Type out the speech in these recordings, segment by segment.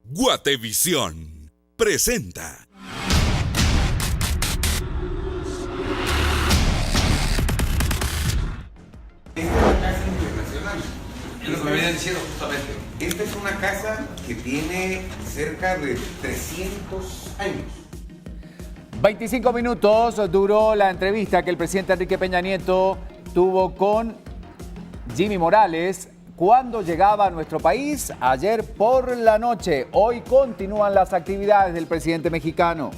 Guatevisión presenta. Esta es una casa internacional. Es lo que me habían diciendo justamente. Esta es una casa que tiene cerca de 300 años. 25 minutos duró la entrevista que el presidente Enrique Peña Nieto tuvo con Jimmy Morales cuando llegaba a nuestro país ayer por la noche. Hoy continúan las actividades del presidente mexicano.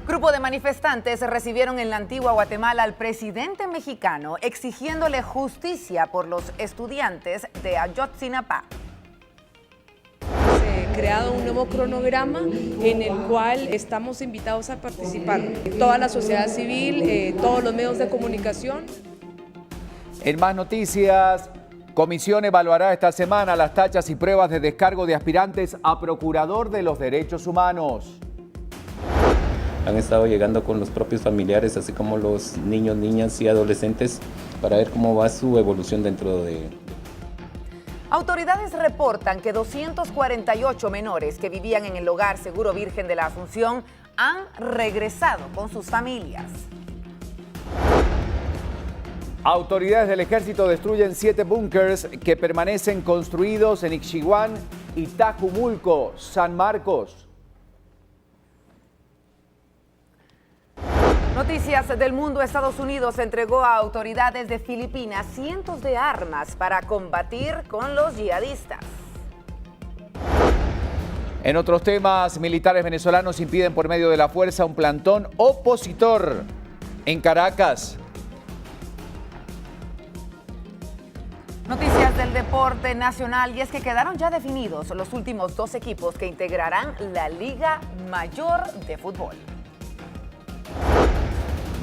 Grupo de manifestantes recibieron en la antigua Guatemala al presidente mexicano exigiéndole justicia por los estudiantes de Ayotzinapa. Creado un nuevo cronograma en el cual estamos invitados a participar. Toda la sociedad civil, todos los medios de comunicación. En más noticias, comisión evaluará esta semana las tachas y pruebas de descargo de aspirantes a Procurador de los Derechos Humanos. Han estado llegando con los propios familiares, así como los niños, niñas y adolescentes, para ver cómo va su evolución dentro de... Autoridades reportan que 248 menores que vivían en el Hogar Seguro Virgen de la Asunción han regresado con sus familias. Autoridades del ejército destruyen 7 búnkers que permanecen construidos en Ixchihuán y Tajumulco, San Marcos. Noticias del mundo. Estados Unidos entregó a autoridades de Filipinas cientos de armas para combatir con los yihadistas. En otros temas, militares venezolanos impiden por medio de la fuerza un plantón opositor en Caracas. Noticias del deporte nacional, y es que quedaron ya definidos los últimos 2 equipos que integrarán la Liga Mayor de Fútbol.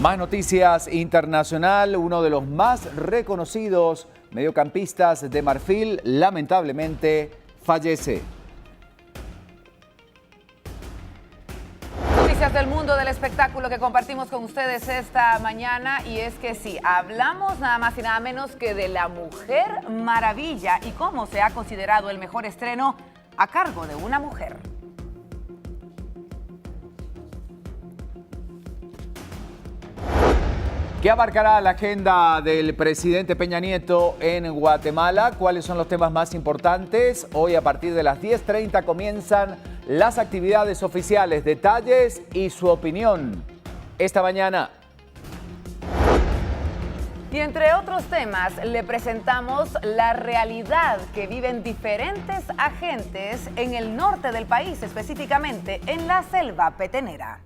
Más noticias internacional. Uno de los más reconocidos mediocampistas de Marfil lamentablemente fallece. Noticias del mundo del espectáculo que compartimos con ustedes esta mañana, y es que sí, hablamos nada más y nada menos que de La Mujer Maravilla y cómo se ha considerado el mejor estreno a cargo de una mujer. ¿Qué abarcará la agenda del presidente Peña Nieto en Guatemala? ¿Cuáles son los temas más importantes? Hoy a partir de las 10:30 comienzan las actividades oficiales, detalles y su opinión esta mañana. Y entre otros temas, le presentamos la realidad que viven diferentes agentes en el norte del país, específicamente en la selva petenera.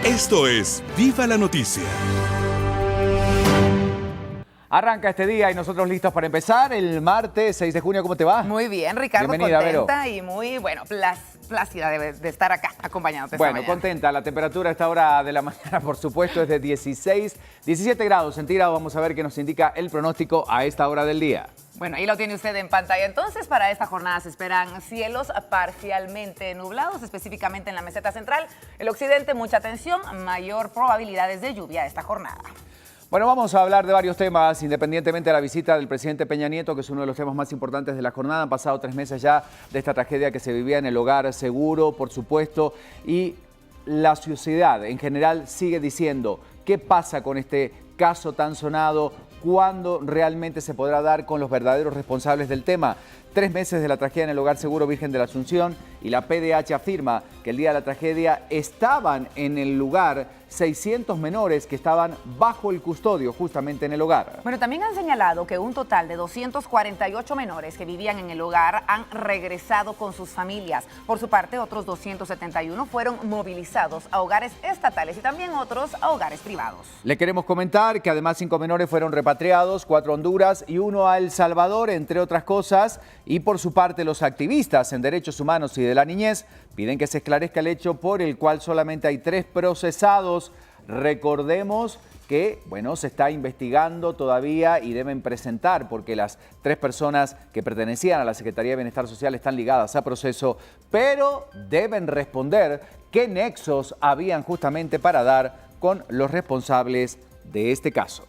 Esto es Viva la Noticia. Arranca este día y nosotros listos para empezar. El martes 6 de junio, ¿cómo te va? Muy bien, Ricardo, Bienvenida, contenta, Vero. y muy, plácida de estar acá acompañándote esta Bueno, mañana. contenta. La temperatura a esta hora de la mañana, por supuesto, es de 17 grados centígrados. Vamos a ver qué nos indica el pronóstico a esta hora del día. Bueno, ahí lo tiene usted en pantalla. Entonces, para esta jornada se esperan cielos parcialmente nublados, específicamente en la meseta central. El occidente, mucha atención, mayor probabilidades de lluvia esta jornada. Bueno, vamos a hablar de varios temas, independientemente de la visita del presidente Peña Nieto, que es uno de los temas más importantes de la jornada. Han pasado 3 meses ya de esta tragedia que se vivía en el Hogar Seguro, por supuesto, y la sociedad en general sigue diciendo qué pasa con este caso tan sonado, cuándo realmente se podrá dar con los verdaderos responsables del tema. 3 meses de la tragedia en el Hogar Seguro Virgen de la Asunción, y la PDH afirma que el día de la tragedia estaban en el lugar 600 menores que estaban bajo el custodio justamente en el hogar. Bueno, también han señalado que un total de 248 menores que vivían en el hogar han regresado con sus familias. Por su parte, otros 271 fueron movilizados a hogares estatales y también otros a hogares privados. Le queremos comentar que además 5 menores fueron repatriados, 4 a Honduras y 1 a El Salvador, entre otras cosas. Y por su parte, los activistas en derechos humanos y de la niñez piden que se esclarezca el hecho por el cual solamente hay 3 procesados. Recordemos que, bueno, se está investigando todavía y deben presentar, porque las 3 personas que pertenecían a la Secretaría de Bienestar Social están ligadas a proceso, pero deben responder qué nexos habían justamente para dar con los responsables de este caso.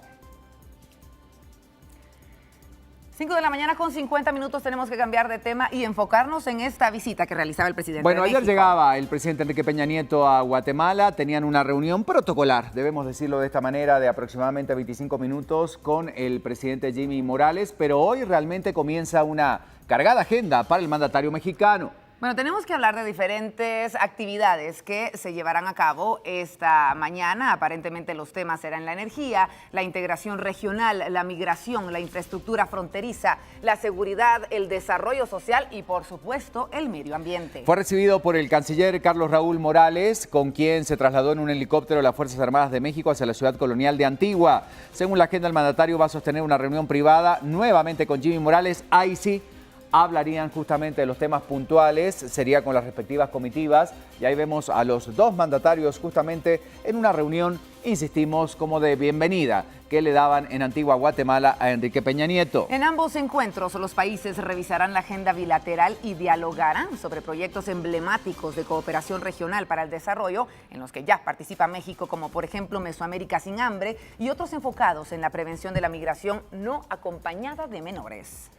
5 de la mañana con 50 minutos, tenemos que cambiar de tema y enfocarnos en esta visita que realizaba el presidente Bueno, de ayer México. llegaba el presidente Enrique Peña Nieto a Guatemala, tenían una reunión protocolar, debemos decirlo de esta manera, de aproximadamente 25 minutos con el presidente Jimmy Morales, pero hoy realmente comienza una cargada agenda para el mandatario mexicano. Bueno, tenemos que hablar de diferentes actividades que se llevarán a cabo esta mañana. Aparentemente los temas serán la energía, la integración regional, la migración, la infraestructura fronteriza, la seguridad, el desarrollo social y, por supuesto, el medio ambiente. Fue recibido por el canciller Carlos Raúl Morales, con quien se trasladó en un helicóptero de las Fuerzas Armadas de México hacia la ciudad colonial de Antigua. Según la agenda, el mandatario va a sostener una reunión privada nuevamente con Jimmy Morales. Ahí sí hablarían justamente de los temas puntuales, sería con las respectivas comitivas, y ahí vemos a los 2 mandatarios justamente en una reunión, insistimos, como de bienvenida que le daban en Antigua, Guatemala, a Enrique Peña Nieto. En ambos encuentros, los países revisarán la agenda bilateral y dialogarán sobre proyectos emblemáticos de cooperación regional para el desarrollo, en los que ya participa México, como por ejemplo Mesoamérica sin hambre, y otros enfocados en la prevención de la migración no acompañada de menores.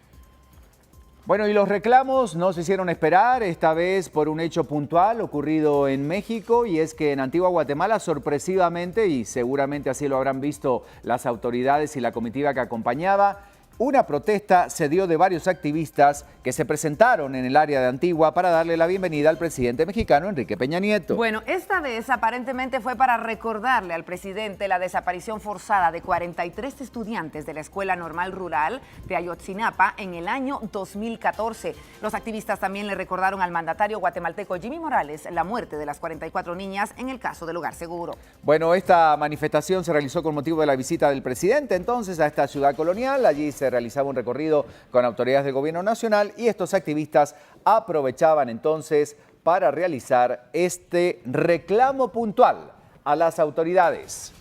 Bueno, y los reclamos no se hicieron esperar, esta vez por un hecho puntual ocurrido en México, y es que en Antigua, Guatemala, sorpresivamente, y seguramente así lo habrán visto las autoridades y la comitiva que acompañaba, una protesta se dio de varios activistas que se presentaron en el área de Antigua para darle la bienvenida al presidente mexicano Enrique Peña Nieto. Bueno, esta vez aparentemente fue para recordarle al presidente la desaparición forzada de 43 estudiantes de la Escuela Normal Rural de Ayotzinapa en el año 2014. Los activistas también le recordaron al mandatario guatemalteco Jimmy Morales la muerte de las 44 niñas en el caso del Hogar Seguro. Bueno, esta manifestación se realizó con motivo de la visita del presidente entonces a esta ciudad colonial. Allí se realizaba un recorrido con autoridades del gobierno nacional y estos activistas aprovechaban entonces para realizar este reclamo puntual a las autoridades.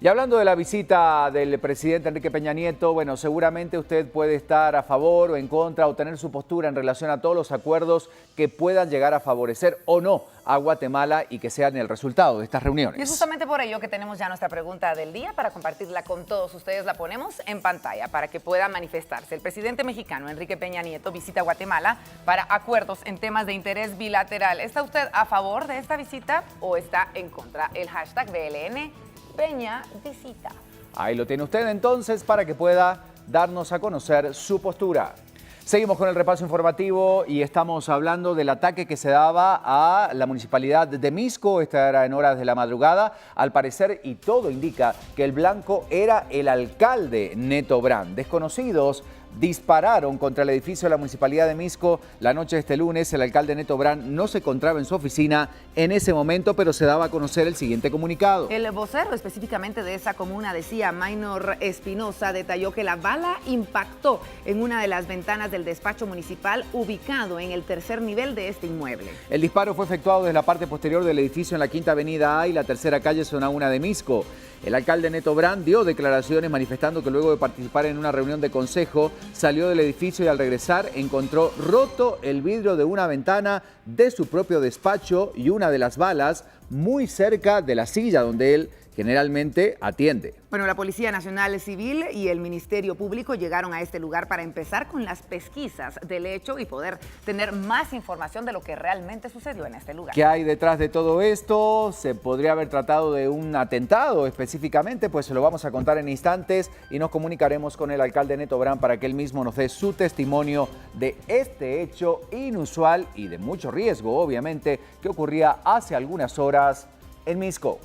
Y hablando de la visita del presidente Enrique Peña Nieto, bueno, seguramente usted puede estar a favor o en contra o tener su postura en relación a todos los acuerdos que puedan llegar a favorecer o no a Guatemala y que sean el resultado de estas reuniones. Y es justamente por ello que tenemos ya nuestra pregunta del día para compartirla con todos ustedes. La ponemos en pantalla para que puedan manifestarse. El presidente mexicano Enrique Peña Nieto visita Guatemala para acuerdos en temas de interés bilateral. ¿Está usted a favor de esta visita o está en contra? El hashtag BLN Peña visita. Ahí lo tiene usted entonces para que pueda darnos a conocer su postura. Seguimos con el repaso informativo y estamos hablando del ataque que se daba a la municipalidad de Misco. Esta era en horas de la madrugada. Al parecer, y todo indica que el blanco era el alcalde Neto Brand. Desconocidos dispararon contra el edificio de la municipalidad de Misco la noche de este lunes. El alcalde Neto Brand no se encontraba en su oficina en ese momento, pero se daba a conocer el siguiente comunicado. El vocero específicamente de esa comuna decía, Maynor Espinosa, detalló que la bala impactó en una de las ventanas del despacho municipal ubicado en el 3er nivel de este inmueble. El disparo fue efectuado desde la parte posterior del edificio en la 5ª Avenida A y la 3ª calle Zona 1 de Misco. El alcalde Neto Brand dio declaraciones manifestando que luego de participar en una reunión de consejo salió del edificio y al regresar encontró roto el vidrio de una ventana de su propio despacho y una de las balas muy cerca de la silla donde él generalmente atiende. Bueno, la Policía Nacional Civil y el Ministerio Público llegaron a este lugar para empezar con las pesquisas del hecho y poder tener más información de lo que realmente sucedió en este lugar. ¿Qué hay detrás de todo esto? ¿Se podría haber tratado de un atentado específicamente? Pues se lo vamos a contar en instantes y nos comunicaremos con el alcalde Neto Brand para que él mismo nos dé su testimonio de este hecho inusual y de mucho riesgo, obviamente, que ocurría hace algunas horas en Misco.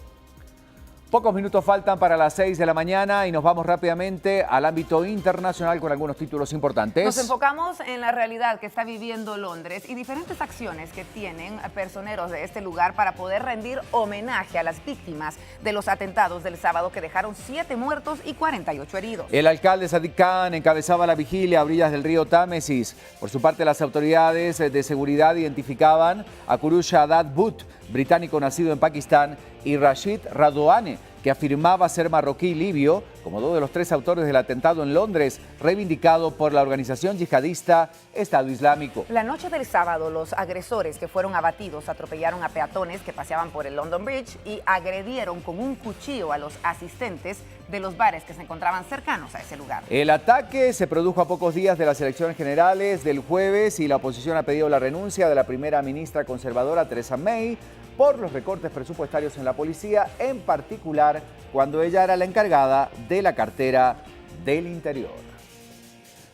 Pocos minutos faltan para las 6 de la mañana y nos vamos rápidamente al ámbito internacional con algunos títulos importantes. Nos enfocamos en la realidad que está viviendo Londres y diferentes acciones que tienen personeros de este lugar para poder rendir homenaje a las víctimas de los atentados del sábado que dejaron 7 muertos y 48 heridos. El alcalde Sadiq Khan encabezaba la vigilia a orillas del río Támesis. Por su parte, las autoridades de seguridad identificaban a Kurush Haddad Butt, británico nacido en Pakistán, y Rashid Radouane, que afirmaba ser marroquí libio, como dos de los 3 autores del atentado en Londres, reivindicado por la organización yihadista Estado Islámico. La noche del sábado, los agresores que fueron abatidos atropellaron a peatones que paseaban por el London Bridge y agredieron con un cuchillo a los asistentes de los bares que se encontraban cercanos a ese lugar. El ataque se produjo a pocos días de las elecciones generales del jueves y la oposición ha pedido la renuncia de la primera ministra conservadora Theresa May por los recortes presupuestarios en la policía, en particular cuando ella era la encargada de la cartera del Interior.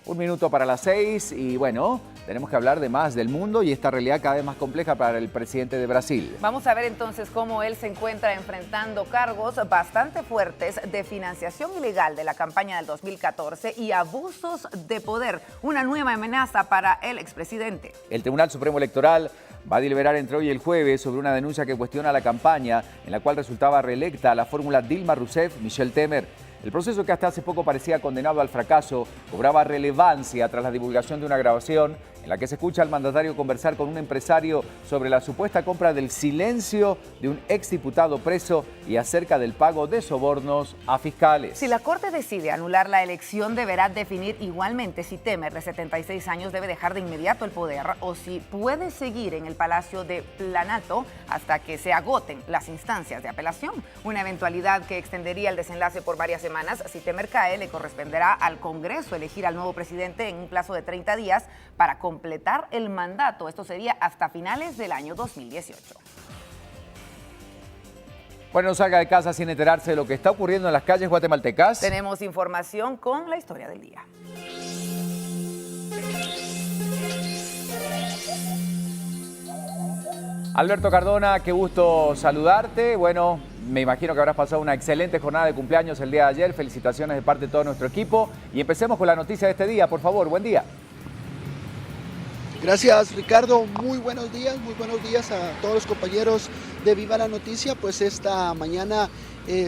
1 minuto para las 6 y bueno, tenemos que hablar de más del mundo y esta realidad cada vez más compleja para el presidente de Brasil. Vamos a ver entonces cómo él se encuentra enfrentando cargos bastante fuertes de financiación ilegal de la campaña del 2014 y abusos de poder, una nueva amenaza para el expresidente. El Tribunal Supremo Electoral va a deliberar entre hoy y el jueves sobre una denuncia que cuestiona la campaña en la cual resultaba reelecta la fórmula Dilma Rousseff-Michel Temer. El proceso, que hasta hace poco parecía condenado al fracaso, cobraba relevancia tras la divulgación de una grabación en la que se escucha al mandatario conversar con un empresario sobre la supuesta compra del silencio de un exdiputado preso y acerca del pago de sobornos a fiscales. Si la Corte decide anular la elección, deberá definir igualmente si Temer, de 76 años, debe dejar de inmediato el poder o si puede seguir en el Palacio de Planato hasta que se agoten las instancias de apelación. Una eventualidad que extendería el desenlace por varias semanas. Si Temer cae, le corresponderá al Congreso elegir al nuevo presidente en un plazo de 30 días para completar el mandato. Esto sería hasta finales del año 2018. Bueno, no salga de casa sin enterarse de lo que está ocurriendo en las calles guatemaltecas. Tenemos información con la historia del día. Alberto Cardona, qué gusto saludarte. Bueno, me imagino que habrás pasado una excelente jornada de cumpleaños el día de ayer. Felicitaciones de parte de todo nuestro equipo. Y empecemos con la noticia de este día, por favor. Buen día. Gracias, Ricardo. Muy buenos días a todos los compañeros de Viva la Noticia. Pues esta mañana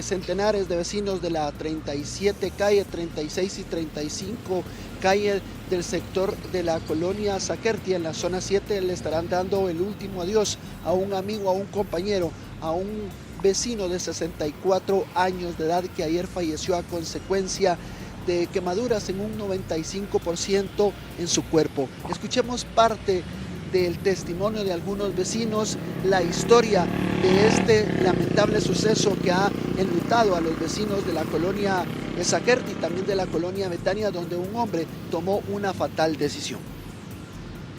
centenares de vecinos de la 37 calle, 36 y 35 calle del sector de la colonia Zaquerti en la zona 7 le estarán dando el último adiós a un amigo, a un compañero, a un vecino de 64 años de edad que ayer falleció a consecuencia de quemaduras en un 95% en su cuerpo. Escuchemos parte del testimonio de algunos vecinos, la historia de este lamentable suceso que ha enlutado a los vecinos de la colonia Zaquerti y también de la colonia Betania, donde un hombre tomó una fatal decisión.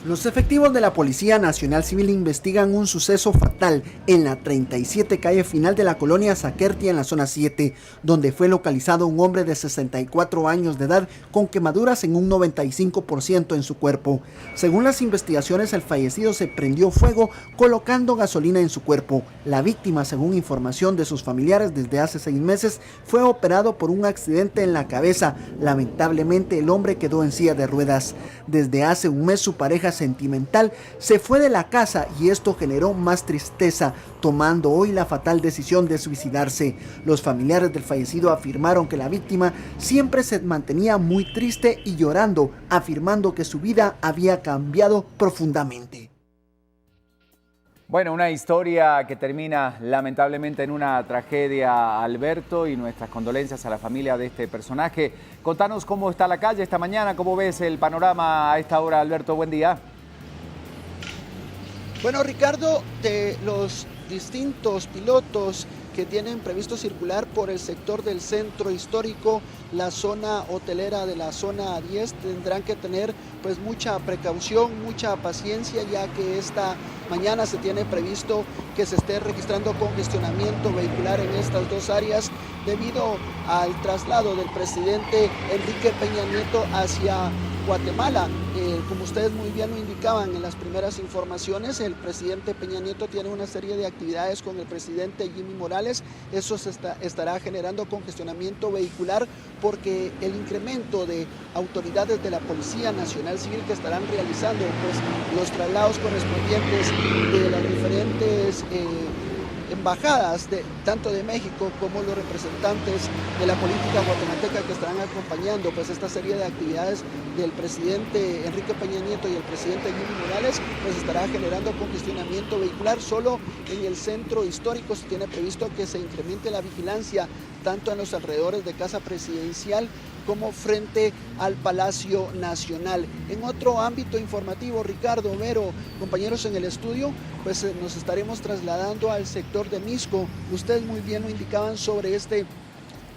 Los efectivos de la Policía Nacional Civil investigan un suceso fatal en la 37 calle final de la colonia Zaquerti en la zona 7, donde fue localizado un hombre de 64 años de edad con quemaduras en un 95% en su cuerpo. Según las investigaciones, el fallecido se prendió fuego colocando gasolina en su cuerpo. La víctima, según información de sus familiares, desde hace 6 meses fue operado por un accidente en la cabeza. Lamentablemente, el hombre quedó en silla de ruedas. Desde hace un mes su pareja sentimental se fue de la casa y esto generó más tristeza, tomando hoy la fatal decisión de suicidarse. Los familiares del fallecido afirmaron que la víctima siempre se mantenía muy triste y llorando, afirmando que su vida había cambiado profundamente. Bueno, una historia que termina lamentablemente en una tragedia, Alberto, y nuestras condolencias a la familia de este personaje. Contanos cómo está la calle esta mañana, cómo ves el panorama a esta hora, Alberto, buen día. Bueno, Ricardo, de los distintos pilotos que tienen previsto circular por el sector del centro histórico, la zona hotelera de la zona 10, tendrán que tener pues mucha precaución, mucha paciencia, ya que esta mañana se tiene previsto que se esté registrando congestionamiento vehicular en estas dos áreas debido al traslado del presidente Enrique Peña Nieto hacia Guatemala. Como ustedes muy bien lo indicaban en las primeras informaciones, el presidente Peña Nieto tiene una serie de actividades con el presidente Jimmy Morales. Eso estará generando congestionamiento vehicular porque el incremento de autoridades de la Policía Nacional Civil que estarán realizando pues los traslados correspondientes de las diferentes embajadas tanto de México como los representantes de la política guatemalteca que estarán acompañando pues esta serie de actividades del presidente Enrique Peña Nieto y el presidente Yuri Morales, pues estará generando congestionamiento vehicular. Solo en el centro histórico se tiene previsto que se incremente la vigilancia tanto en los alrededores de Casa Presidencial como frente al Palacio Nacional. En otro ámbito informativo, Ricardo, Vero, compañeros en el estudio, pues nos estaremos trasladando al sector de Misco. Ustedes muy bien lo indicaban sobre este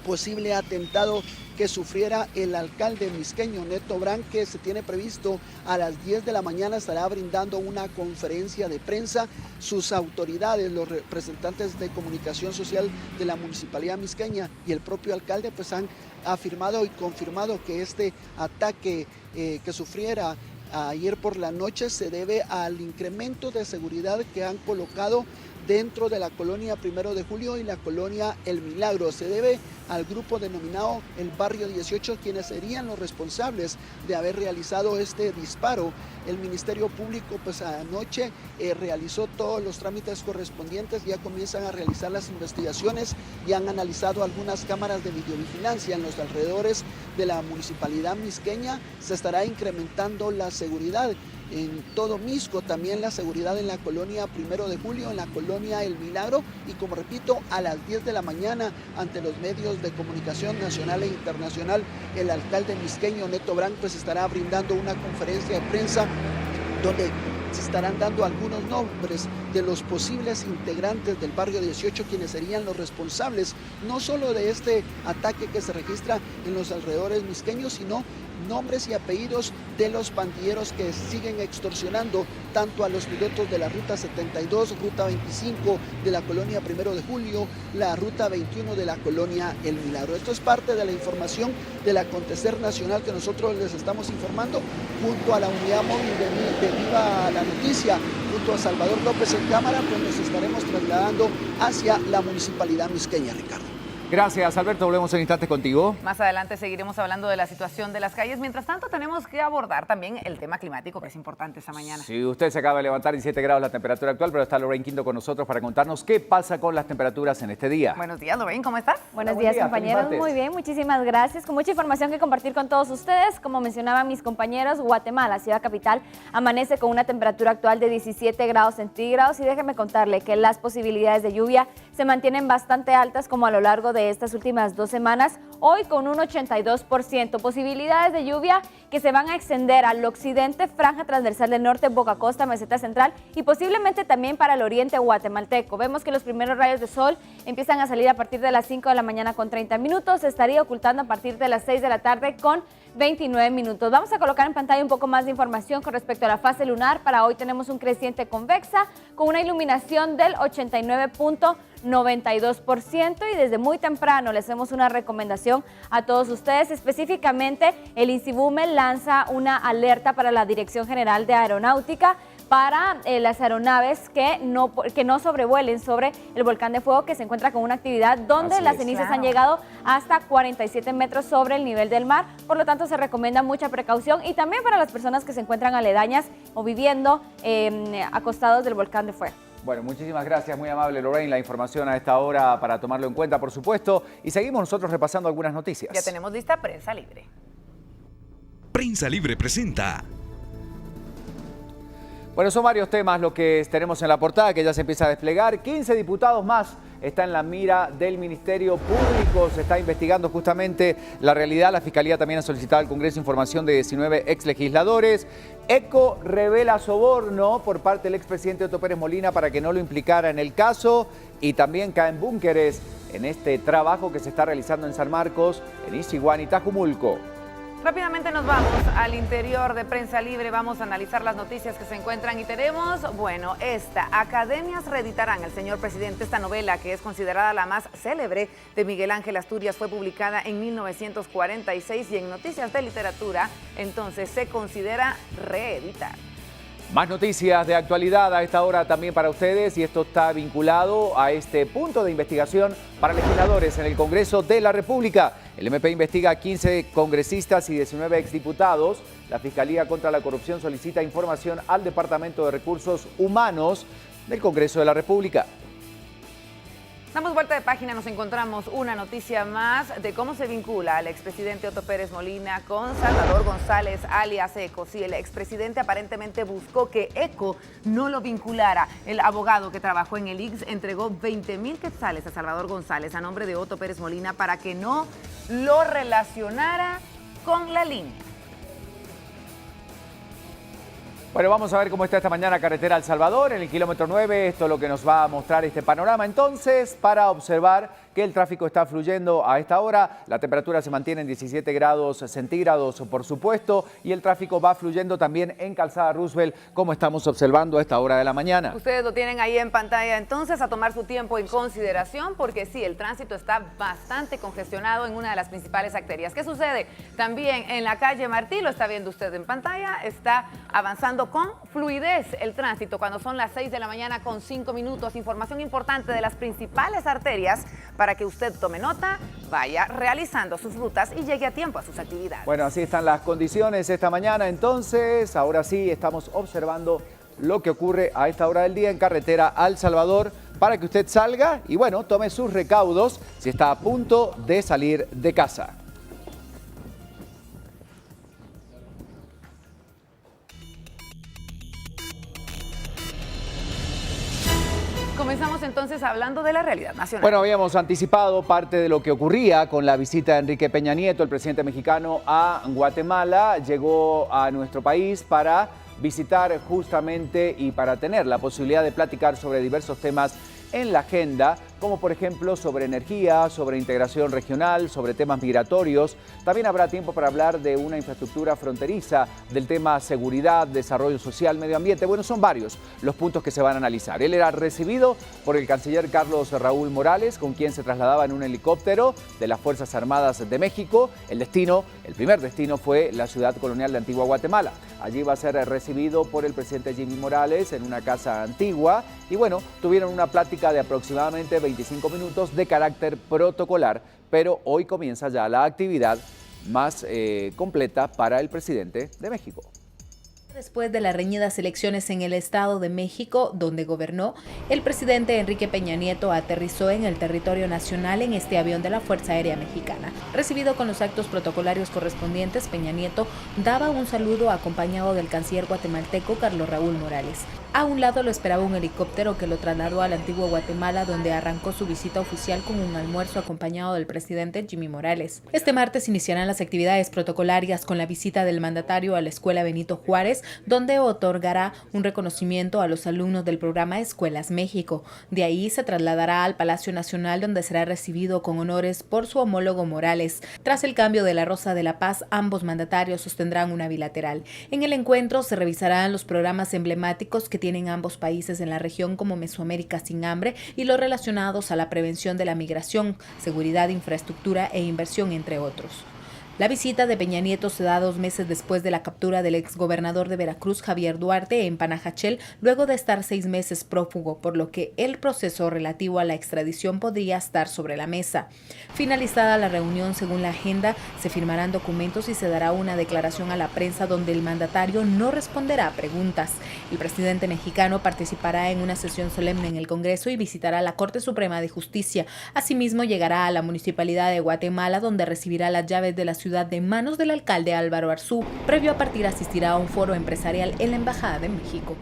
posible atentado que sufriera el alcalde misqueño Neto Brand, que se tiene previsto a las 10 de la mañana estará brindando una conferencia de prensa. Sus autoridades, los representantes de comunicación social de la municipalidad misqueña y el propio alcalde pues han afirmado y confirmado que este ataque que sufriera ayer por la noche se debe al incremento de seguridad que han colocado dentro de la colonia 1 de Julio y la colonia El Milagro. Se debe al grupo denominado el Barrio 18, quienes serían los responsables de haber realizado este disparo. El Ministerio Público pues anoche realizó todos los trámites correspondientes, ya comienzan a realizar las investigaciones y han analizado algunas cámaras de videovigilancia en los alrededores de la municipalidad misqueña. Se estará incrementando la seguridad en todo Misco, también la seguridad en la colonia 1 de Julio, en la colonia El Milagro, y como repito, a las 10 de la mañana ante los medios de comunicación nacional e internacional, el alcalde misqueño Neto Brand pues estará brindando una conferencia de prensa donde se estarán dando algunos nombres de los posibles integrantes del Barrio 18, quienes serían los responsables no solo de este ataque que se registra en los alrededores misqueños, sino nombres y apellidos de los pandilleros que siguen extorsionando tanto a los pilotos de la Ruta 72, Ruta 25 de la colonia 1 de Julio, la Ruta 21 de la colonia El Milagro. Esto es parte de la información del acontecer nacional que nosotros les estamos informando junto a la unidad móvil de Viva la Noticia, junto a Salvador López en cámara, pues nos estaremos trasladando hacia la municipalidad misqueña, Ricardo. Gracias, Alberto. Volvemos en instantes contigo. Más adelante seguiremos hablando de la situación de las calles. Mientras tanto, tenemos que abordar también el tema climático, que es importante esta mañana. Sí, usted se acaba de levantar 17 grados la temperatura actual, pero está Lorraine Quinto con nosotros para contarnos qué pasa con las temperaturas en este día. Buenos días, Lorraine, ¿cómo estás? Buenos días, compañeros. Muy bien, muchísimas gracias. Con mucha información que compartir con todos ustedes. Como mencionaban mis compañeros, Guatemala, ciudad capital, amanece con una temperatura actual de 17 grados centígrados. Y déjenme contarle que las posibilidades de lluvia se mantienen bastante altas como a lo largo de estas últimas 2 semanas, hoy con un 82%. Posibilidades de lluvia que se van a extender al occidente, franja transversal del norte, Boca Costa, meseta central y posiblemente también para el oriente guatemalteco. Vemos que los primeros rayos de sol empiezan a salir a partir de las 5 de la mañana con 30 minutos, se estaría ocultando a partir de las 6 de la tarde con 29 minutos. Vamos a colocar en pantalla un poco más de información con respecto a la fase lunar. Para hoy tenemos un creciente convexa con una iluminación del 89.92% y desde muy temprano les hacemos una recomendación a todos ustedes. Específicamente, el INSIBUME lanza una alerta para la Dirección General de Aeronáutica para las aeronaves que no sobrevuelen sobre el volcán de fuego, que se encuentra con una actividad donde las cenizas han llegado hasta 47 metros sobre el nivel del mar. Por lo tanto, se recomienda mucha precaución y también para las personas que se encuentran aledañas o viviendo acostados del volcán de fuego. Bueno, muchísimas gracias, muy amable Lorraine, la información a esta hora para tomarlo en cuenta, por supuesto. Y seguimos nosotros repasando algunas noticias. Ya tenemos lista Prensa Libre. Prensa Libre presenta. Bueno, son varios temas lo que tenemos en la portada que ya se empieza a desplegar. 15 diputados más está en la mira del Ministerio Público. Se está investigando justamente la realidad. La Fiscalía también ha solicitado al Congreso información de 19 exlegisladores. ECO revela soborno por parte del expresidente Otto Pérez Molina para que no lo implicara en el caso. Y también caen búnkeres en este trabajo que se está realizando en San Marcos, en Isiguán y Tajumulco. Rápidamente nos vamos al interior de Prensa Libre, vamos a analizar las noticias que se encuentran y tenemos, bueno, academias reeditarán El Señor Presidente. Esta novela, que es considerada la más célebre de Miguel Ángel Asturias, fue publicada en 1946 y en Noticias de Literatura, entonces se considera reeditar. Más noticias de actualidad a esta hora también para ustedes, y esto está vinculado a este punto de investigación para legisladores en el Congreso de la República. El MP investiga a 15 congresistas y 19 exdiputados. La Fiscalía contra la Corrupción solicita información al Departamento de Recursos Humanos del Congreso de la República. Damos vuelta de página, nos encontramos una noticia más de cómo se vincula al expresidente Otto Pérez Molina con Salvador González, alias Eco. Sí, el expresidente aparentemente buscó que Eco no lo vinculara. El abogado que trabajó en el ICS entregó 20,000 quetzales a Salvador González a nombre de Otto Pérez Molina para que no lo relacionara con la línea. Bueno, vamos a ver cómo está esta mañana carretera El Salvador, en el kilómetro 9. Esto es lo que nos va a mostrar este panorama. Entonces, para observar que el tráfico está fluyendo a esta hora, la temperatura se mantiene en 17 grados centígrados, por supuesto, y el tráfico va fluyendo también en Calzada Roosevelt, como estamos observando a esta hora de la mañana. Ustedes lo tienen ahí en pantalla, entonces, a tomar su tiempo en consideración, porque sí, el tránsito está bastante congestionado en una de las principales arterias. ¿Qué sucede? También en la calle Martí, lo está viendo usted en pantalla, está avanzando con fluidez el tránsito cuando son las 6 de la mañana con 5 minutos. Información importante de las principales arterias para que usted tome nota, vaya realizando sus rutas y llegue a tiempo a sus actividades. Bueno, así están las condiciones esta mañana. Entonces, ahora sí, estamos observando lo que ocurre a esta hora del día en carretera El Salvador para que usted salga y, bueno, tome sus recaudos si está a punto de salir de casa. Comenzamos entonces hablando de la realidad nacional. Bueno, habíamos anticipado parte de lo que ocurría con la visita de Enrique Peña Nieto, el presidente mexicano, a Guatemala. Llegó a nuestro país para visitar justamente y para tener la posibilidad de platicar sobre diversos temas en la agenda, como por ejemplo sobre energía, sobre integración regional, sobre temas migratorios. También habrá tiempo para hablar de una infraestructura fronteriza, del tema seguridad, desarrollo social, medio ambiente. Bueno, son varios los puntos que se van a analizar. Él era recibido por el canciller Carlos Raúl Morales, con quien se trasladaba en un helicóptero de las Fuerzas Armadas de México. El primer destino fue la ciudad colonial de Antigua Guatemala. Allí va a ser recibido por el presidente Jimmy Morales en una casa antigua y bueno, tuvieron una plática de aproximadamente 25 minutos de carácter protocolar, pero hoy comienza ya la actividad más completa para el presidente de México. Después de las reñidas elecciones en el Estado de México, donde gobernó, el presidente Enrique Peña Nieto aterrizó en el territorio nacional en este avión de la Fuerza Aérea Mexicana. Recibido con los actos protocolarios correspondientes, Peña Nieto daba un saludo acompañado del canciller guatemalteco Carlos Raúl Morales. A un lado lo esperaba un helicóptero que lo trasladó a la Antigua Guatemala, donde arrancó su visita oficial con un almuerzo acompañado del presidente Jimmy Morales. Este martes iniciarán las actividades protocolarias con la visita del mandatario a la Escuela Benito Juárez, donde otorgará un reconocimiento a los alumnos del programa Escuelas México. De ahí se trasladará al Palacio Nacional, donde será recibido con honores por su homólogo Morales. Tras el cambio de la Rosa de la Paz, ambos mandatarios sostendrán una bilateral. En el encuentro se revisarán los programas emblemáticos que tienen ambos países en la región, como Mesoamérica sin hambre, y los relacionados a la prevención de la migración, seguridad, infraestructura e inversión, entre otros. La visita de Peña Nieto se da 2 meses después de la captura del exgobernador de Veracruz, Javier Duarte, en Panajachel, luego de estar 6 meses prófugo, por lo que el proceso relativo a la extradición podría estar sobre la mesa. Finalizada la reunión, según la agenda, se firmarán documentos y se dará una declaración a la prensa donde el mandatario no responderá a preguntas. El presidente mexicano participará en una sesión solemne en el Congreso y visitará la Corte Suprema de Justicia. Asimismo, llegará a la Municipalidad de Guatemala, donde recibirá las llaves de la ciudad de manos del alcalde Álvaro Arzú. Previo a partir, asistirá a un foro empresarial en la Embajada de México.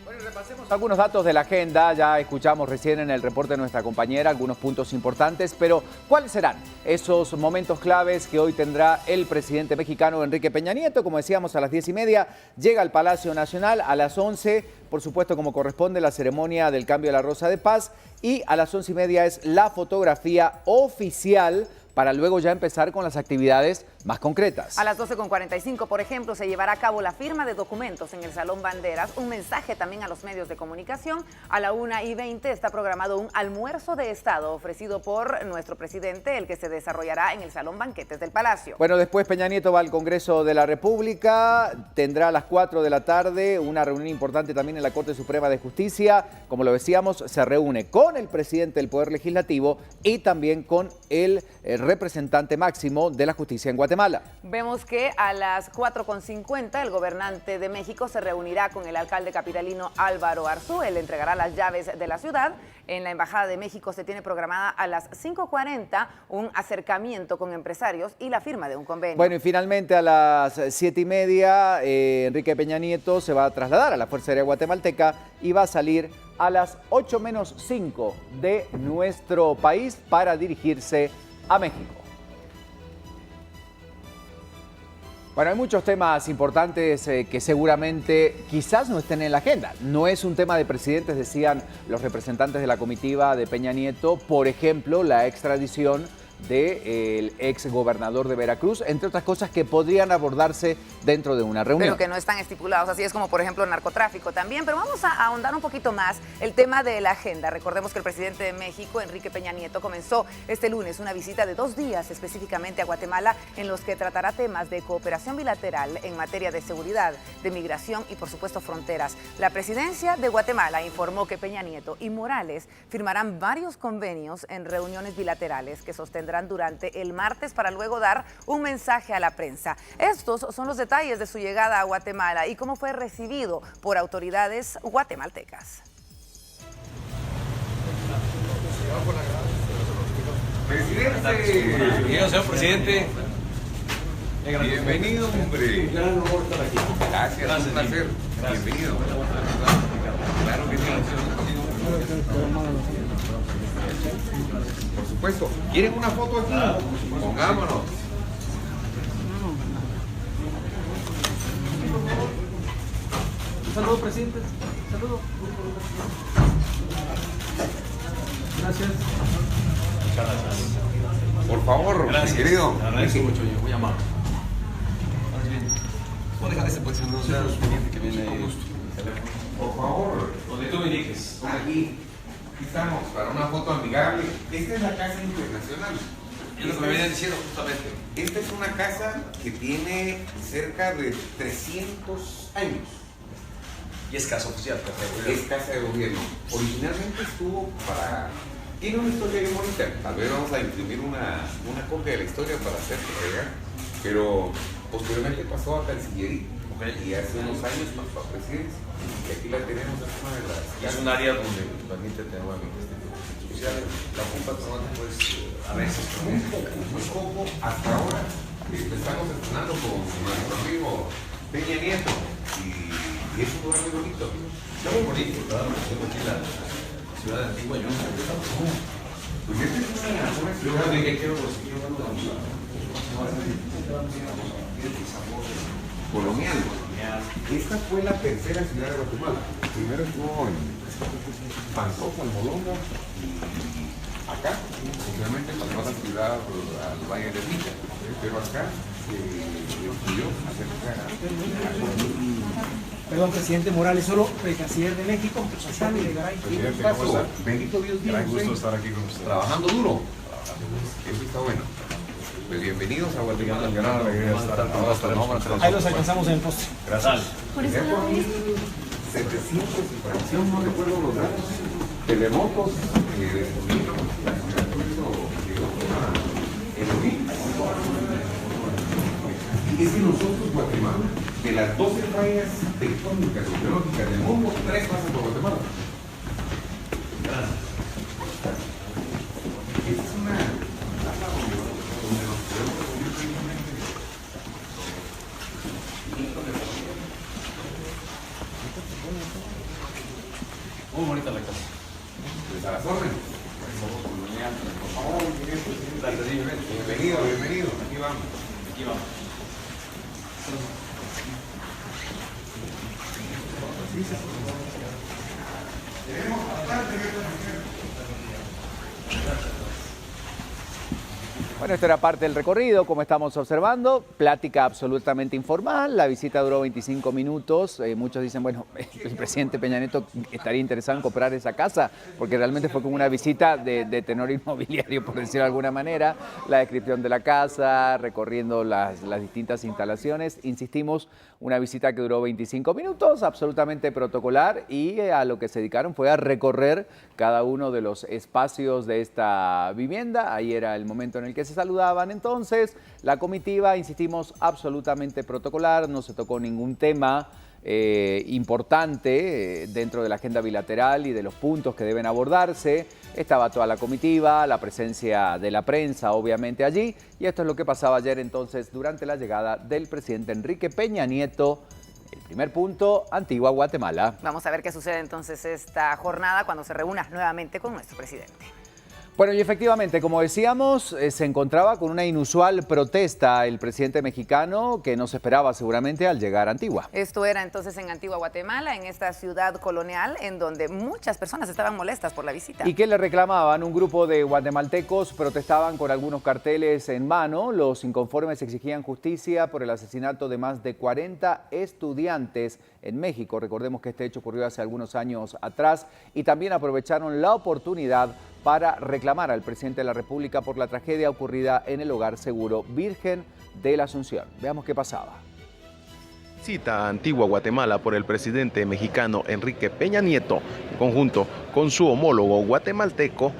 Bueno, repasemos algunos datos de la agenda. Ya escuchamos recién en el reporte de nuestra compañera algunos puntos importantes, pero ¿cuáles serán esos momentos claves que hoy tendrá el presidente mexicano Enrique Peña Nieto? Como decíamos, a las 10:30 llega al Palacio Nacional, a las 11, por supuesto, como corresponde, la ceremonia del cambio de la Rosa de Paz, y a las 11:30 es la fotografía oficial para luego ya empezar con las actividades más concretas. A las 12:45, por ejemplo, se llevará a cabo la firma de documentos en el Salón Banderas, un mensaje también a los medios de comunicación. A la 1:20 está programado un almuerzo de Estado ofrecido por nuestro presidente, el que se desarrollará en el Salón Banquetes del Palacio. Bueno, después Peña Nieto va al Congreso de la República, tendrá a las 4 de la tarde una reunión importante también en la Corte Suprema de Justicia. Como lo decíamos, se reúne con el presidente del Poder Legislativo y también con el representante máximo de la justicia en Guatemala. Vemos que a las 4:50 el gobernante de México se reunirá con el alcalde capitalino Álvaro Arzú. Él entregará las llaves de la ciudad. En la Embajada de México se tiene programada a las 5:40 un acercamiento con empresarios y la firma de un convenio. Bueno, y finalmente a las 7:30 Enrique Peña Nieto se va a trasladar a la Fuerza Aérea Guatemalteca y va a salir a las 8:05 de nuestro país para dirigirse a México. Bueno, hay muchos temas importantes que seguramente quizás no estén en la agenda. No es un tema de presidentes, decían los representantes de la comitiva de Peña Nieto. Por ejemplo, la extradición del ex gobernador de Veracruz, entre otras cosas que podrían abordarse dentro de una reunión. Pero que no están estipulados, así es como por ejemplo narcotráfico también. Pero vamos a ahondar un poquito más el tema de la agenda. Recordemos que el presidente de México, Enrique Peña Nieto, comenzó este lunes una visita de 2 días específicamente a Guatemala, en los que tratará temas de cooperación bilateral en materia de seguridad, de migración y por supuesto fronteras. La presidencia de Guatemala informó que Peña Nieto y Morales firmarán varios convenios en reuniones bilaterales que sostendrán durante el martes para luego dar un mensaje a la prensa. Estos son los detalles de su llegada a Guatemala y cómo fue recibido por autoridades guatemaltecas. Bienvenido, señor presidente. Bienvenido, hombre. Un gran honor estar aquí. Gracias, un placer. Bienvenido. Claro que sí. Por supuesto. ¿Quieren una foto aquí? Pongámonos. Saludos, presidente. Saludos. Gracias. Muchas gracias. Por favor, Gracias. querido. Te agradezco mucho, yo. Muy amable. ¿Puedo dejar ese posición? No sea pendiente que viene ahí. Por favor. Donde tú me indiques. Aquí estamos para una foto amigable. Esta es la Casa Internacional. Es lo que me venían diciendo justamente. Esta es una casa que tiene cerca de 300 años. Y es casa oficial. Es casa de gobierno. Originalmente estuvo para... Tiene una historia bien bonita. Tal vez vamos a imprimir una copia de la historia para hacer llegar. Pero posteriormente pasó a Cancillería. Y hace unos años pasó a Presidencia. Y aquí la tenemos, es una de las... Es un área donde permite tener nuevamente este tipo de instituciones. La ocupa pues a veces muy poco hasta ahora. Estamos estrenando con nuestro amigo Peña Nieto. Y es un lugar muy bonito. Está muy bonito, claro. Tengo aquí la ciudad de Antigua y Yunza. Pues esta es una ciudad colonial. Esta fue la tercera ciudad de Guatemala. Primero estuvo en Pantoja, en Molonga, y acá, posiblemente pasó a la ciudad, al Valle de Rica, pero acá se estudió acerca. Perdón, presidente Morales, solo el canciller de México, Susana Legaray. Presidente, ¿cómo está? Bendito Dios mío. Gran gusto estar aquí con usted. Trabajando duro. Eso está bueno. Pues bienvenidos a Guatemala. Ahí los alcanzamos en el poste. Gracias. Por eso 700 y fracción, no recuerdo los datos. Terremotos y es que nosotros, Guatemala, de las 12 fallas tectónicas o geológicas del mundo, 3 pasan por Guatemala. Esta es una plaza donde nos podemos reunir tranquilamente. Muy bonita la casa. Pues a las órdenes. Por favor, bienvenido, bienvenido. Aquí vamos. Aquí vamos. Bueno, esto era parte del recorrido, como estamos observando, plática absolutamente informal, la visita duró 25 minutos, muchos dicen, bueno, el presidente Peña Nieto estaría interesado en comprar esa casa, porque realmente fue como una visita de tenor inmobiliario, por decirlo de alguna manera, la descripción de la casa, recorriendo las distintas instalaciones, insistimos, una visita que duró 25 minutos, absolutamente protocolar, y a lo que se dedicaron fue a recorrer cada uno de los espacios de esta vivienda, ahí era el momento en el que se saludaban. Entonces, la comitiva, insistimos, absolutamente protocolar, no se tocó ningún tema importante dentro de la agenda bilateral y de los puntos que deben abordarse. Estaba toda la comitiva, la presencia de la prensa obviamente allí, y esto es lo que pasaba ayer entonces durante la llegada del presidente Enrique Peña Nieto. El primer punto, Antigua Guatemala. Vamos a ver qué sucede entonces esta jornada cuando se reúna nuevamente con nuestro presidente. Bueno, y efectivamente, como decíamos, se encontraba con una inusual protesta el presidente mexicano que no se esperaba seguramente al llegar a Antigua. Esto era entonces en Antigua Guatemala, en esta ciudad colonial, en donde muchas personas estaban molestas por la visita. ¿Y qué le reclamaban? Un grupo de guatemaltecos protestaban con algunos carteles en mano. Los inconformes exigían justicia por el asesinato de más de 40 estudiantes en México. Recordemos que este hecho ocurrió hace algunos años atrás y también aprovecharon la oportunidad para reclamar al presidente de la República por la tragedia ocurrida en el Hogar Seguro Virgen de la Asunción. Veamos qué pasaba. Visita a Antigua Guatemala por el presidente mexicano Enrique Peña Nieto, en conjunto con su homólogo guatemalteco,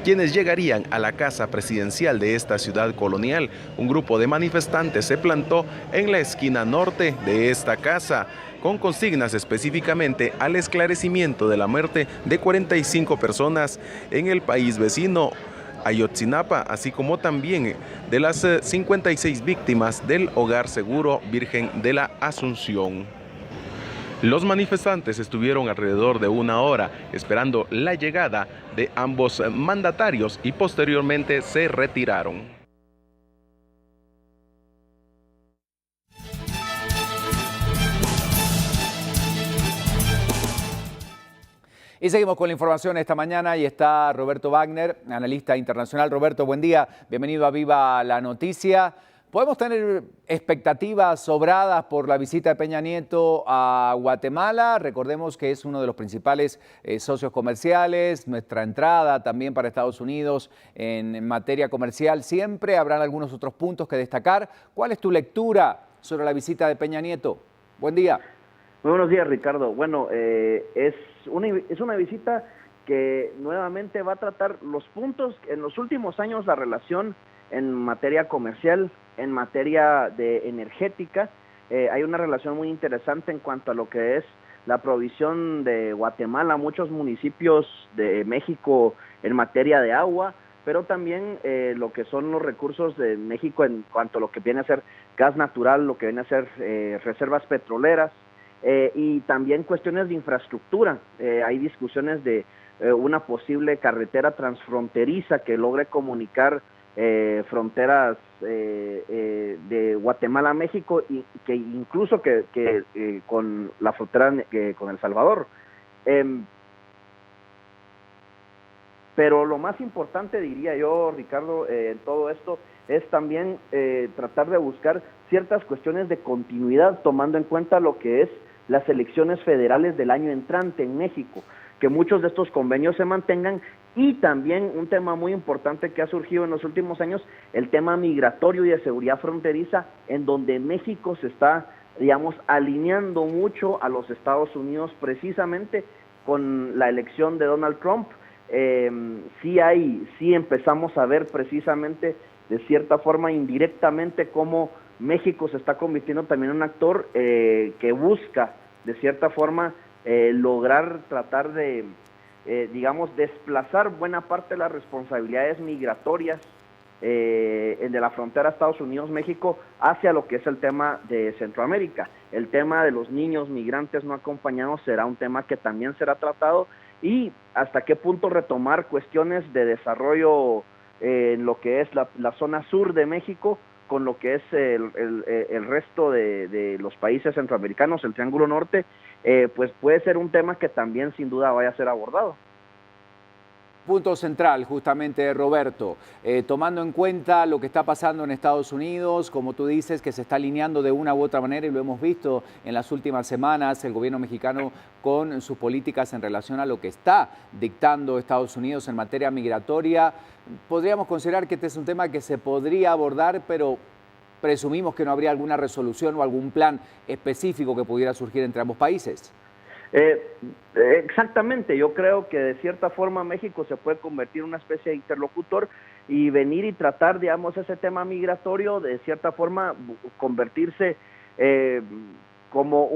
quienes llegarían a la casa presidencial de esta ciudad colonial. Un grupo de manifestantes se plantó en la esquina norte de esta casa, con consignas específicamente al esclarecimiento de la muerte de 45 personas en el país vecino Ayotzinapa, así como también de las 56 víctimas del Hogar Seguro Virgen de la Asunción. Los manifestantes estuvieron alrededor de una hora esperando la llegada de ambos mandatarios y posteriormente se retiraron. Y seguimos con la información esta mañana y está Roberto Wagner, analista internacional. Roberto, buen día, bienvenido a Viva la Noticia. ¿Podemos tener expectativas sobradas por la visita de Peña Nieto a Guatemala? Recordemos que es uno de los principales socios comerciales, nuestra entrada también para Estados Unidos en materia comercial. Siempre habrán algunos otros puntos que destacar. ¿Cuál es tu lectura sobre la visita de Peña Nieto? Buen día. Muy buenos días, Ricardo. Bueno, es una visita que nuevamente va a tratar los puntos en los últimos años, la relación en materia comercial, en materia de energética. Hay una relación muy interesante en cuanto a lo que es la provisión de Guatemala a muchos municipios de México en materia de agua, pero también lo que son los recursos de México en cuanto a lo que viene a ser gas natural, lo que viene a ser reservas petroleras. Y también cuestiones de infraestructura. Hay discusiones de una posible carretera transfronteriza que logre comunicar fronteras de Guatemala a México y que incluso que con la frontera con El Salvador. Pero lo más importante, diría yo, Ricardo, en todo esto es también tratar de buscar ciertas cuestiones de continuidad, tomando en cuenta lo que es las elecciones federales del año entrante en México, que muchos de estos convenios se mantengan, y también un tema muy importante que ha surgido en los últimos años, el tema migratorio y de seguridad fronteriza, en donde México se está, digamos, alineando mucho a los Estados Unidos precisamente con la elección de Donald Trump. Sí empezamos a ver precisamente de cierta forma indirectamente cómo México se está convirtiendo también en un actor que busca de cierta forma lograr tratar de, digamos, desplazar buena parte de las responsabilidades migratorias de la frontera Estados Unidos-México hacia lo que es el tema de Centroamérica. El tema de los niños migrantes no acompañados será un tema que también será tratado, y hasta qué punto retomar cuestiones de desarrollo en lo que es la zona sur de México con lo que es el resto de los países centroamericanos, el Triángulo Norte, pues puede ser un tema que también sin duda vaya a ser abordado. Punto central, justamente, Roberto, tomando en cuenta lo que está pasando en Estados Unidos, como tú dices, que se está alineando de una u otra manera, y lo hemos visto en las últimas semanas, el gobierno mexicano con sus políticas en relación a lo que está dictando Estados Unidos en materia migratoria. Podríamos considerar que este es un tema que se podría abordar, pero presumimos que no habría alguna resolución o algún plan específico que pudiera surgir entre ambos países. Exactamente, yo creo que de cierta forma México se puede convertir en una especie de interlocutor y venir y tratar, digamos, ese tema migratorio de cierta forma convertirse como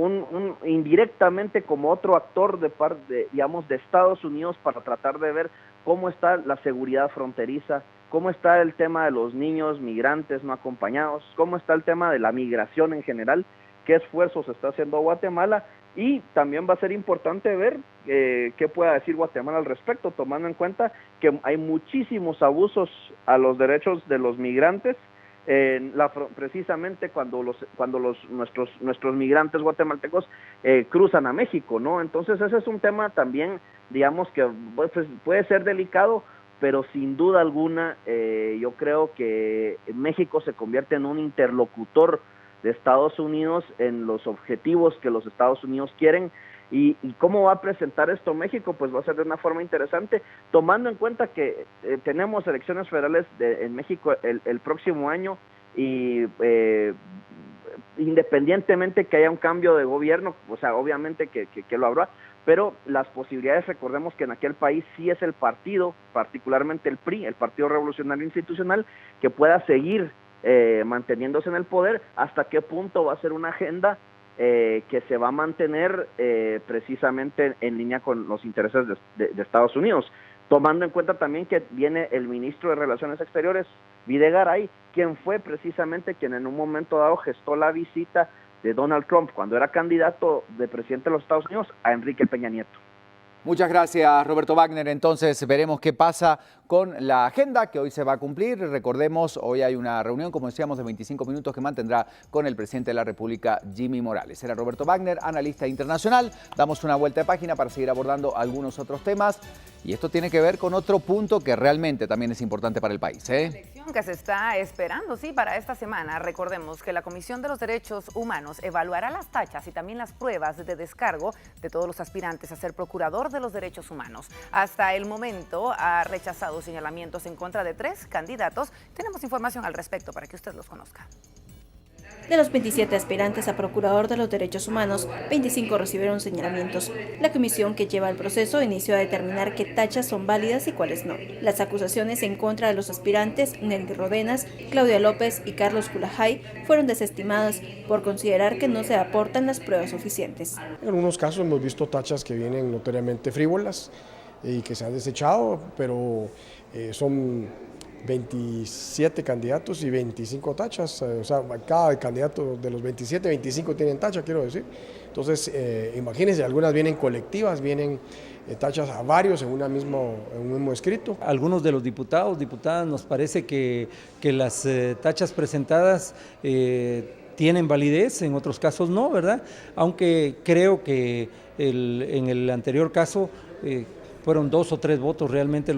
indirectamente como otro actor de parte, digamos, de Estados Unidos para tratar de ver cómo está la seguridad fronteriza, cómo está el tema de los niños migrantes no acompañados, cómo está el tema de la migración en general, qué esfuerzos está haciendo Guatemala, y también va a ser importante ver qué pueda decir Guatemala al respecto, tomando en cuenta que hay muchísimos abusos a los derechos de los migrantes, precisamente cuando nuestros migrantes guatemaltecos cruzan a México, ¿no? Entonces ese es un tema también, digamos, que pues, puede ser delicado, pero sin duda alguna yo creo que México se convierte en un interlocutor de Estados Unidos en los objetivos que los Estados Unidos quieren. ¿Y cómo va a presentar esto México? Pues va a ser de una forma interesante, tomando en cuenta que tenemos elecciones federales en México el próximo año, y independientemente que haya un cambio de gobierno, o sea, obviamente que lo habrá, pero las posibilidades, recordemos que en aquel país sí es el partido, particularmente el PRI, el Partido Revolucionario Institucional, que pueda seguir manteniéndose en el poder. Hasta qué punto va a ser una agenda que se va a mantener precisamente en línea con los intereses de Estados Unidos, tomando en cuenta también que viene el ministro de Relaciones Exteriores, Videgaray, quien fue precisamente quien en un momento dado gestó la visita de Donald Trump cuando era candidato de presidente de los Estados Unidos a Enrique Peña Nieto. Muchas gracias, Roberto Wagner. Entonces veremos qué pasa con la agenda que hoy se va a cumplir. Recordemos, hoy hay una reunión, como decíamos, de 25 minutos que mantendrá con el presidente de la República, Jimmy Morales. Era Roberto Wagner, analista internacional. Damos una vuelta de página para seguir abordando algunos otros temas. Y esto tiene que ver con otro punto que realmente también es importante para el país, Elección que se está esperando, sí, para esta semana. Recordemos que la Comisión de los Derechos Humanos evaluará las tachas y también las pruebas de descargo de todos los aspirantes a ser procurador de los derechos humanos. Hasta el momento ha rechazado señalamientos en contra de 3 candidatos. Tenemos información al respecto para que usted los conozca. De los 27 aspirantes a procurador de los derechos humanos, 25 recibieron señalamientos. La comisión que lleva el proceso inició a determinar qué tachas son válidas y cuáles no. Las acusaciones en contra de los aspirantes Nelly Rodenas, Claudia López y Carlos Culajay fueron desestimadas por considerar que no se aportan las pruebas suficientes. En algunos casos hemos visto tachas que vienen notoriamente frívolas y que se han desechado, pero son 27 candidatos y 25 tachas, o sea, cada candidato de los 27, 25 tienen tacha, quiero decir. Entonces, imagínense, algunas vienen colectivas, vienen tachas a varios en un mismo escrito. Algunos de los diputadas, nos parece que las tachas presentadas tienen validez, en otros casos no, ¿verdad? Aunque creo que en el anterior caso fueron 2 o 3 votos realmente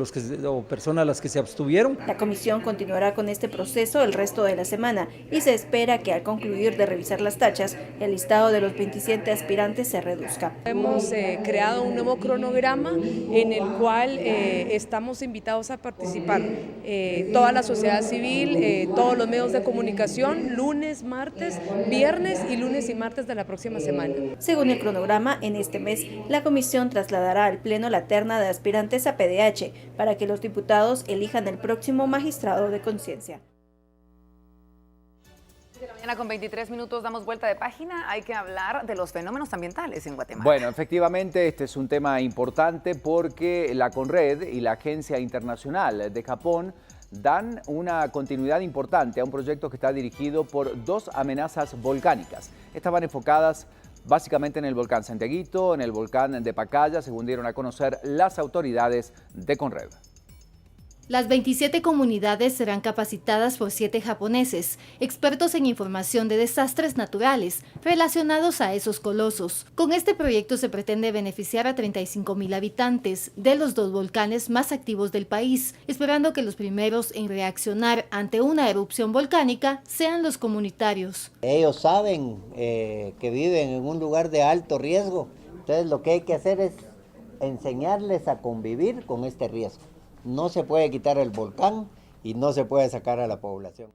o personas las que se abstuvieron. La comisión continuará con este proceso el resto de la semana y se espera que al concluir de revisar las tachas, el listado de los 27 aspirantes se reduzca. Hemos creado un nuevo cronograma en el cual estamos invitados a participar toda la sociedad civil, todos los medios de comunicación, lunes, martes, viernes y lunes y martes de la próxima semana. Según el cronograma, en este mes, la comisión trasladará al Pleno la terna de aspirantes a PDH para que los diputados elijan el próximo magistrado de conciencia. De la mañana con 23 minutos damos vuelta de página. Hay que hablar de los fenómenos ambientales en Guatemala. Bueno, efectivamente este es un tema importante porque la CONRED y la Agencia Internacional de Japón dan una continuidad importante a un proyecto que está dirigido por 2 amenazas volcánicas. Estas van enfocadas básicamente en el volcán Santiaguito, en el volcán de Pacaya, según dieron a conocer las autoridades de CONRED. Las 27 comunidades serán capacitadas por 7 japoneses, expertos en información de desastres naturales relacionados a esos colosos. Con este proyecto se pretende beneficiar a 35,000 habitantes de los 2 volcanes más activos del país, esperando que los primeros en reaccionar ante una erupción volcánica sean los comunitarios. Ellos saben que viven en un lugar de alto riesgo, entonces lo que hay que hacer es enseñarles a convivir con este riesgo. No se puede quitar el volcán y no se puede sacar a la población.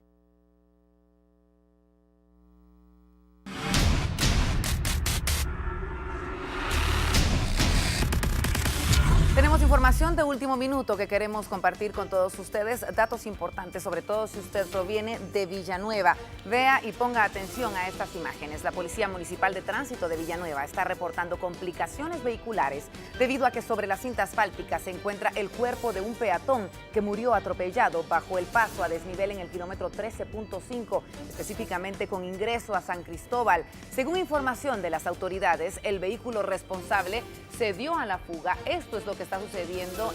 Tenemos Información de último minuto que queremos compartir con todos ustedes, datos importantes, sobre todo si usted proviene de Villanueva. Vea y ponga atención a estas imágenes. La Policía Municipal de Tránsito de Villanueva está reportando complicaciones vehiculares debido a que sobre la cinta asfáltica se encuentra el cuerpo de un peatón que murió atropellado bajo el paso a desnivel en el kilómetro 13.5, específicamente con ingreso a San Cristóbal. Según información de las autoridades, el vehículo responsable se dio a la fuga. Esto es lo que está sucediendo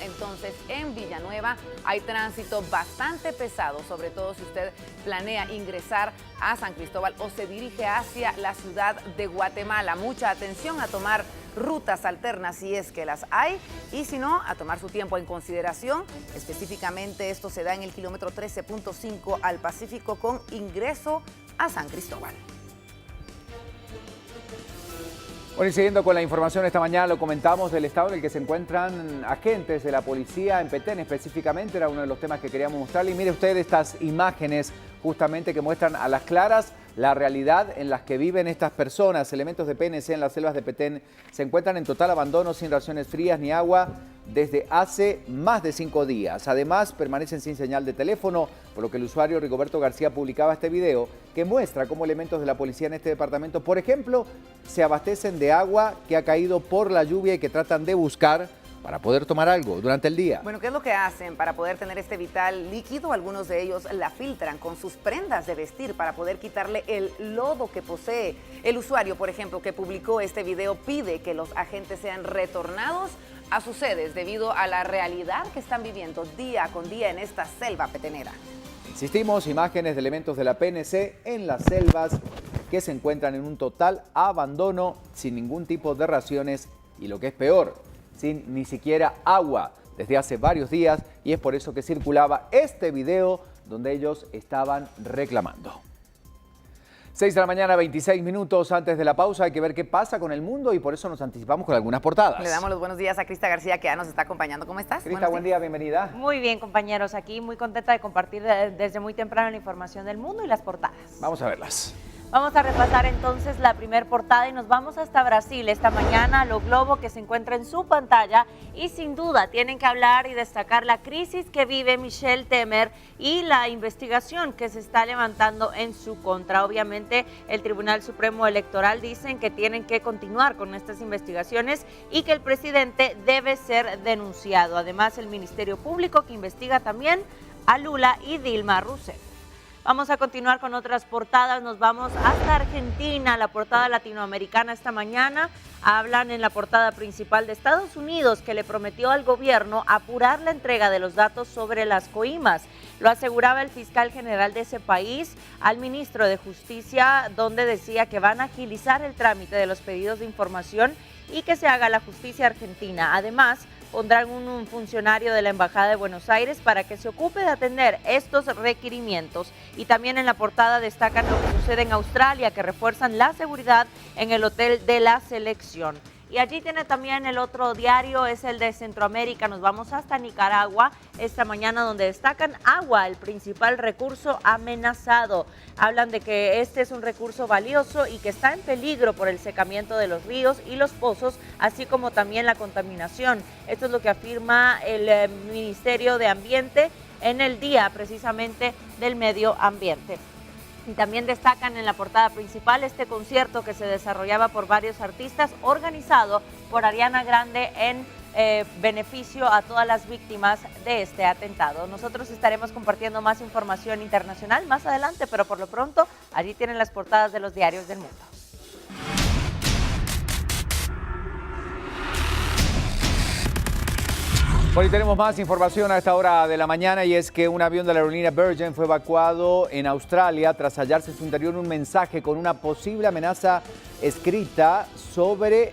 entonces en Villanueva. Hay tránsito bastante pesado, sobre todo si usted planea ingresar a San Cristóbal o se dirige hacia la ciudad de Guatemala. Mucha atención a tomar rutas alternas si es que las hay y si no, a tomar su tiempo en consideración. Específicamente esto se da en el kilómetro 13.5 al Pacífico con ingreso a San Cristóbal. Bueno, y siguiendo con la información, esta mañana lo comentamos del estado en el que se encuentran agentes de la policía en Petén, específicamente era uno de los temas que queríamos mostrarle. Y mire usted estas imágenes justamente que muestran a las claras la realidad en las que viven estas personas. Elementos de PNC en las selvas de Petén se encuentran en total abandono, sin raciones frías ni agua desde hace más de 5 días. Además, permanecen sin señal de teléfono, por lo que el usuario Rigoberto García publicaba este video que muestra cómo elementos de la policía en este departamento, por ejemplo, se abastecen de agua que ha caído por la lluvia y que tratan de buscar para poder tomar algo durante el día. Bueno, ¿qué es lo que hacen para poder tener este vital líquido? Algunos de ellos la filtran con sus prendas de vestir para poder quitarle el lodo que posee. El usuario, por ejemplo, que publicó este video pide que los agentes sean retornados a sus sedes debido a la realidad que están viviendo día con día en esta selva petenera. Insistimos, imágenes de elementos de la PNC en las selvas que se encuentran en un total abandono, sin ningún tipo de raciones y lo que es peor, sin ni siquiera agua desde hace varios días, y es por eso que circulaba este video donde ellos estaban reclamando. 6 de la mañana, 26 minutos antes de la pausa. Hay que ver qué pasa con el mundo y por eso nos anticipamos con algunas portadas. Le damos los buenos días a Crista García, que ya nos está acompañando. ¿Cómo estás? Crista, buen día, bienvenida. Muy bien, compañeros. Aquí muy contenta de compartir desde muy temprano la información del mundo y las portadas. Vamos a verlas. Vamos a repasar entonces la primer portada y nos vamos hasta Brasil esta mañana, lo Globo que se encuentra en su pantalla y sin duda tienen que hablar y destacar la crisis que vive Michel Temer y la investigación que se está levantando en su contra. Obviamente el Tribunal Supremo Electoral dicen que tienen que continuar con estas investigaciones y que el presidente debe ser denunciado. Además el Ministerio Público que investiga también a Lula y Dilma Rousseff. Vamos a continuar con otras portadas, nos vamos hasta Argentina, la portada latinoamericana esta mañana. Hablan en la portada principal de Estados Unidos que le prometió al gobierno apurar la entrega de los datos sobre las coimas. Lo aseguraba el fiscal general de ese país al ministro de Justicia, donde decía que van a agilizar el trámite de los pedidos de información y que se haga la justicia argentina. Además, pondrán un funcionario de la Embajada de Buenos Aires para que se ocupe de atender estos requerimientos. Y también en la portada destacan lo que sucede en Australia, que refuerzan la seguridad en el hotel de la selección. Y allí tiene también el otro diario, es el de Centroamérica. Nos vamos hasta Nicaragua esta mañana, donde destacan agua, el principal recurso amenazado. Hablan de que este es un recurso valioso y que está en peligro por el secamiento de los ríos y los pozos, así como también la contaminación. Esto es lo que afirma el Ministerio de Ambiente en el día precisamente del medio ambiente. Y también destacan en la portada principal este concierto que se desarrollaba por varios artistas, organizado por Ariana Grande en beneficio a todas las víctimas de este atentado. Nosotros estaremos compartiendo más información internacional más adelante, pero por lo pronto allí tienen las portadas de los diarios del mundo. Bueno, y tenemos más información a esta hora de la mañana, y es que un avión de la aerolínea Virgin fue evacuado en Australia tras hallarse en su interior un mensaje con una posible amenaza escrita sobre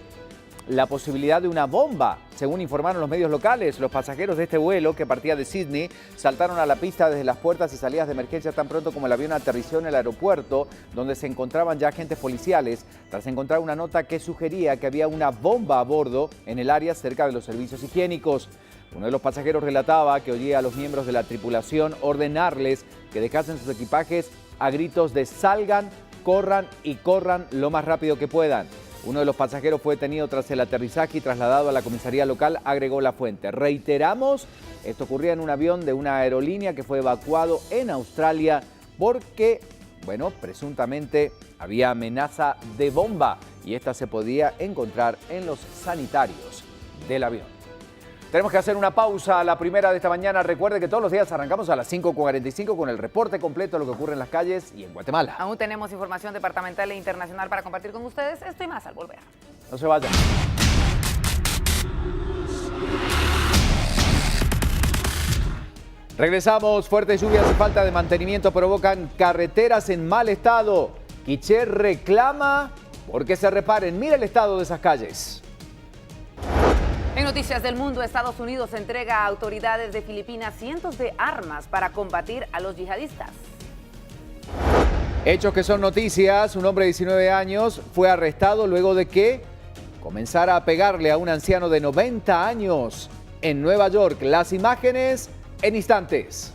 la posibilidad de una bomba. Según informaron los medios locales, los pasajeros de este vuelo que partía de Sydney saltaron a la pista desde las puertas y salidas de emergencia tan pronto como el avión aterrizó en el aeropuerto, donde se encontraban ya agentes policiales, tras encontrar una nota que sugería que había una bomba a bordo en el área cerca de los servicios higiénicos. Uno de los pasajeros relataba que oía a los miembros de la tripulación ordenarles que dejasen sus equipajes a gritos de salgan, corran y corran lo más rápido que puedan. Uno de los pasajeros fue detenido tras el aterrizaje y trasladado a la comisaría local, agregó la fuente. Reiteramos, esto ocurría en un avión de una aerolínea que fue evacuado en Australia porque, bueno, presuntamente había amenaza de bomba y esta se podía encontrar en los sanitarios del avión. Tenemos que hacer una pausa, la primera de esta mañana. Recuerde que todos los días arrancamos a las 5:45 con el reporte completo de lo que ocurre en las calles y en Guatemala. Aún tenemos información departamental e internacional para compartir con ustedes. Esto y más al volver. No se vayan. Regresamos. Fuertes lluvias y falta de mantenimiento provocan carreteras en mal estado. Quiché reclama porque se reparen. Mira el estado de esas calles. En Noticias del Mundo, Estados Unidos entrega a autoridades de Filipinas cientos de armas para combatir a los yihadistas. Hechos que son noticias. Un hombre de 19 años fue arrestado luego de que comenzara a pegarle a un anciano de 90 años en Nueva York. Las imágenes en instantes.